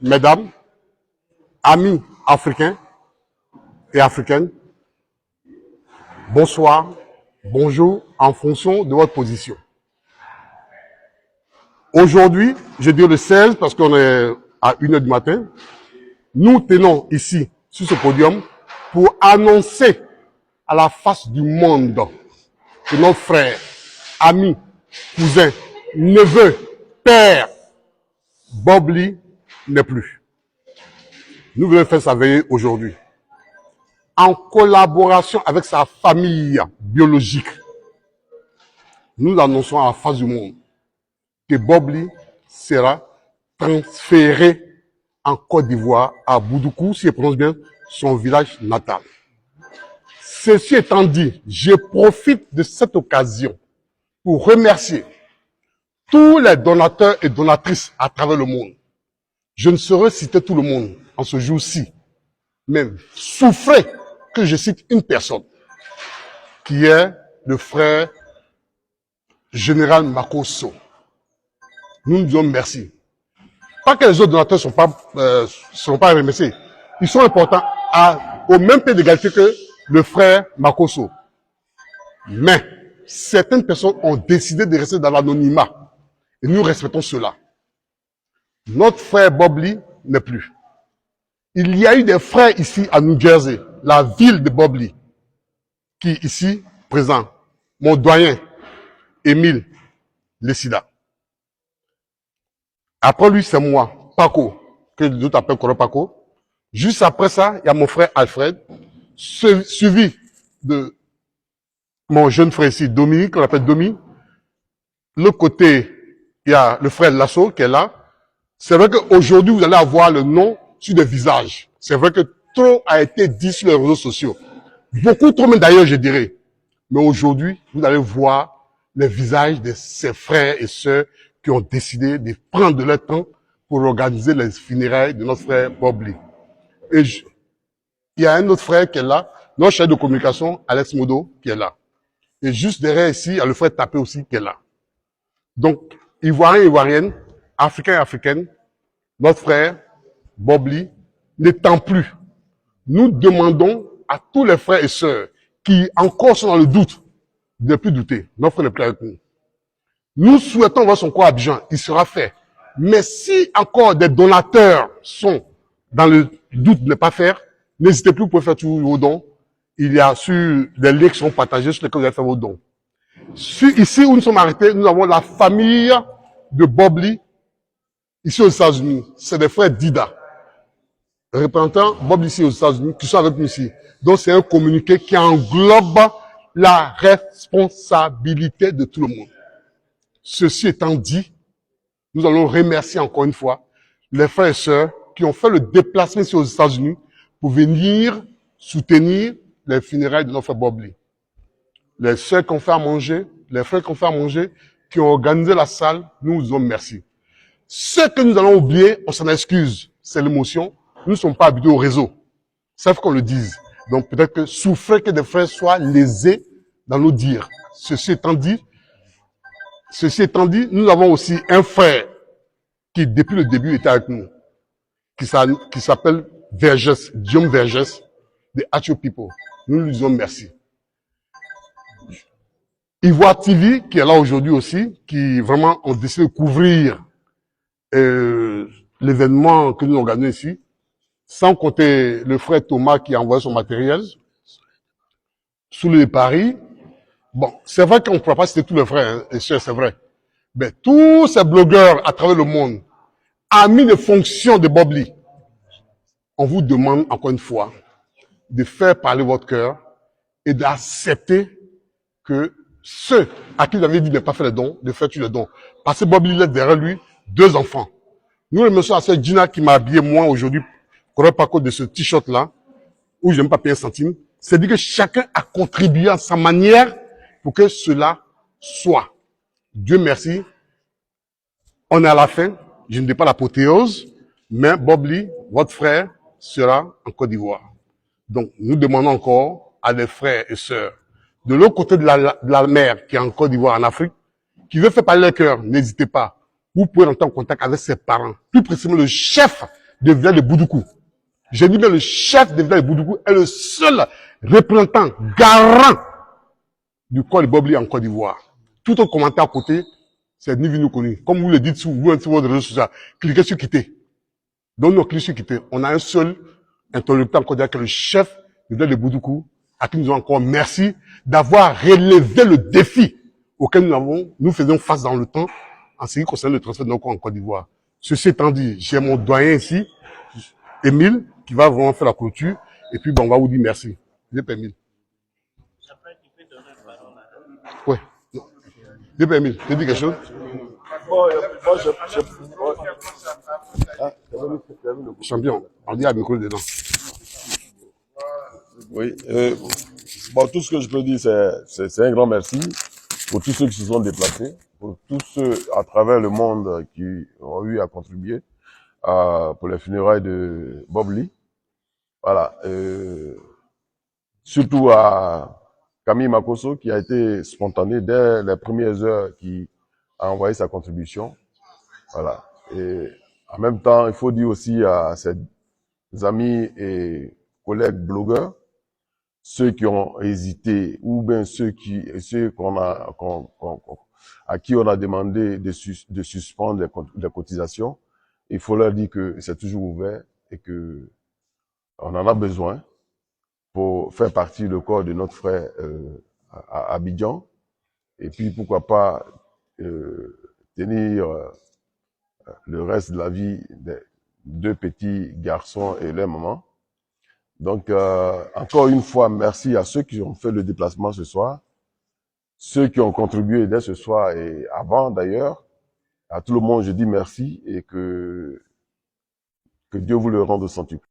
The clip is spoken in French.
mesdames, amis africains et africaines, bonsoir, bonjour, en fonction de votre position. Aujourd'hui, je dis le 16 parce qu'on est à 1h du matin, nous tenons ici, sur ce podium, pour annoncer à la face du monde que nos frères, amis, cousins, neveux, pères, Bob Lee n'est plus. Nous voulons faire sa veillée aujourd'hui. En collaboration avec sa famille biologique, nous annonçons à la face du monde que Bob Lee sera transféré en Côte d'Ivoire, à Boudoukou, si je prononce bien, son village natal. Ceci étant dit, je profite de cette occasion pour remercier tous les donateurs et donatrices à travers le monde. Je ne saurais citer tout le monde en ce jour-ci, mais souffrez que je cite une personne, qui est le frère général Makosso. Nous nous disons merci. Pas que les autres donateurs ne sont pas remerciés. Ils sont importants au même pied d'égalité que le frère Makosso. Mais certaines personnes ont décidé de rester dans l'anonymat. Et nous respectons cela. Notre frère Bob Lee n'est plus. Il y a eu des frères ici à New Jersey, la ville de Bob Lee, qui ici présent. Mon doyen, Émile Lessida. Après lui, c'est moi, Paco, que d'autres appellent Koro Paco. Juste après ça, il y a mon frère Alfred, suivi de mon jeune frère ici, Dominique, qu'on appelle Domi. De l'autre côté, il y a le frère Lasso qui est là. C'est vrai qu'aujourd'hui, vous allez avoir le nom sur des visages. C'est vrai que trop a été dit sur les réseaux sociaux. Beaucoup trop même d'ailleurs, je dirais. Mais aujourd'hui, vous allez voir les visages de ces frères et sœurs qui ont décidé de prendre de leur temps pour organiser les funérailles de notre frère Bob Lee. Et il y a un autre frère qui est là, notre chef de communication, Alex Modo, qui est là. Et juste derrière ici, il y a le frère Tapé aussi qui est là. Donc, Ivoiriens et Ivoiriennes, Africains et Africaines, notre frère Bob Lee n'étant plus. Nous demandons à tous les frères et sœurs qui encore sont dans le doute, de ne plus douter. Notre frère n'est plus avec nous. Nous souhaitons voir son corps à Abidjan, il sera fait. Mais si encore des donateurs sont dans le doute de ne pas faire, n'hésitez plus, vous pouvez faire tous vos dons. Il y a sur des liens qui sont partagés sur lesquels vous allez faire vos dons. Ici où nous sommes arrêtés, nous avons la famille de Bob Lee, ici aux États-Unis. C'est des frères Dida. Représentant Bob Lee ici aux États-Unis, qui sont avec nous ici. Donc c'est un communiqué qui englobe la responsabilité de tout le monde. Ceci étant dit, nous allons remercier encore une fois les frères et sœurs qui ont fait le déplacement ici aux États-Unis pour venir soutenir les funérailles de notre frère Bob Lee. Les sœurs qui ont fait à manger, les frères qui ont fait à manger, qui ont organisé la salle, nous vous disons merci. Ce que nous allons oublier, on s'en excuse, c'est l'émotion. Nous ne sommes pas habitués au réseau. Ça faut qu'on le dise. Donc peut-être que souffrez que des frères soient lésés dans nos dires. Ceci étant dit, nous avons aussi un frère qui, depuis le début, était avec nous, qui s'appelle Vergès, Guillaume Vergès, de Acho People. Nous lui disons merci. Ivoire TV, qui est là aujourd'hui aussi, qui vraiment ont décidé de couvrir l'événement que nous organisons ici, sans compter le frère Thomas qui a envoyé son matériel, sous le Paris. Bon, c'est vrai qu'on ne pourra pas citer tous les frères et sœurs, c'est vrai. Mais tous ces blogueurs à travers le monde, amis de fonction de Bob Lee, on vous demande encore une fois de faire parler votre cœur et d'accepter que ceux à qui vous avez dit de ne pas faire les dons, de faire tous les dons. Parce que Bob Lee laisse derrière lui 2 enfants. Nous remercions à cette Gina qui m'a habillé moi aujourd'hui, qu'on n'aurait pas cause de ce t-shirt là, où je n'aime pas payer un centime. C'est dire que chacun a contribué à sa manière pour que cela soit. Dieu merci. On est à la fin. Je ne dis pas l'apothéose, mais Bob Lee, votre frère, sera en Côte d'Ivoire. Donc, nous demandons encore à des frères et sœurs de l'autre côté de la mer, qui est en Côte d'Ivoire, en Afrique, qui veut faire parler leur cœur, n'hésitez pas. Vous pouvez entrer en contact avec ses parents, plus précisément le chef de village de Boudoukou. J'ai dit que le chef de village de Boudoukou est le seul représentant, garant du corps de Bobli en Côte d'Ivoire. Tout autre commentaire à côté, c'est ni vu ni connu. Comme vous le dites sur votre réseau social, cliquez sur quitter. Donc, nous cliquons sur quitter. On a un seul interlocuteur en Côte d'Ivoire qui est le chef de village de Boudoukou, à qui nous avons encore merci d'avoir relevé le défi auquel nous faisons face dans le temps en ce qui concerne le transfert de nos corps en Côte d'Ivoire. Ceci étant dit, j'ai mon doyen ici, Émile, qui va vraiment faire la clôture, et puis bon, on va vous dire merci. Émile. Ouais. Émile, tu dis quelque chose? Bon, Champion, on dit à micro dedans. oui, bon, tout ce que je peux dire, c'est un grand merci pour tous ceux qui se sont déplacés, pour tous ceux à travers le monde qui ont eu à contribuer pour les funérailles de Bob Lee. Voilà. Surtout à Camille Makosso qui a été spontané dès les premières heures, qui a envoyé sa contribution. Voilà. Et en même temps, il faut dire aussi à ses amis et collègues blogueurs, ceux qui ont hésité, ou bien ceux à qui on a demandé de suspendre les cotisations, il faut leur dire que c'est toujours ouvert et que on en a besoin pour faire partie du corps de notre frère à Abidjan. Et puis, pourquoi pas tenir le reste de la vie des deux petits garçons et leur maman. Donc, encore une fois, merci à ceux qui ont fait le déplacement ce soir, ceux qui ont contribué dès ce soir et avant d'ailleurs. À tout le monde, je dis merci et que Dieu vous le rende au centuple.